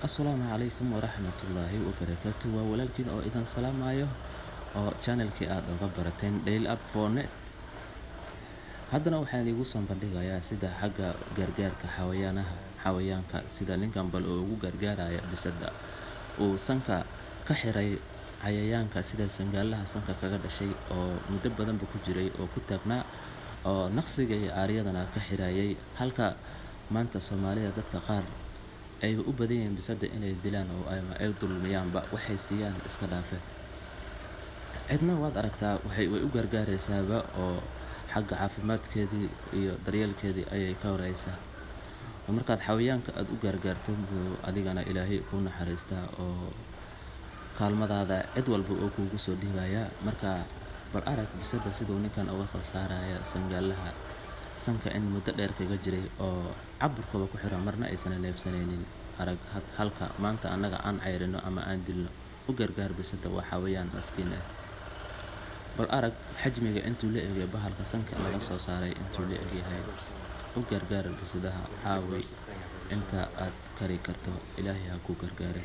Assalaamu calaykum waraxmatullaahi wabarakaatuh. Waa walaalkiin oo idin salaamayo oo channelkii aad uga barateen Daily Up for Net. Haddana waxaan idigu soo bandhigayaa sida xagga gargaarka xayawaanka sida ninkan bal oo ugu gargaaraya bisada uu sanka ka xiray cayayaanka sida sangaalaha sanka kaga dhashay oo muddo badanba ku jiray oo ku taagnaa oo naqsiga iyo aaryadana ka xirayay halka maanta Soomaalida dadka qaar ay u badan yihiin bisada inay dilaan oo ay dulmiyaanba waxay siiyaan iska dhaafe cidna waad aragtaa way u gargaaraysaaba oo xagga caafimaadkeedii iyo daryeelkeedii ayay ka waraysaa markaad xayawaanka aad u gargaarto adigana Ilaahay ku naxariistaa oo kaalmadaada cid walba oo kugu soo dhiibaya marka bal arag bisada sidoo ninkan uga soo saaraya sangaalaha sanka in muddo dheer kaga jiray oo caburkaba ku xiran marna aysan neefsanaynin arag halka maanta annaga aan cayrino ama aan dilno u gargaar bisada waa xayawaan maskiin ah bal arag xajmiga intuu la eegay bahalka sanka laga soo saaray intuu la eegyahay u gargaar bisadaha caawi inta aad kari karto Ilaahay ha ku gargaare.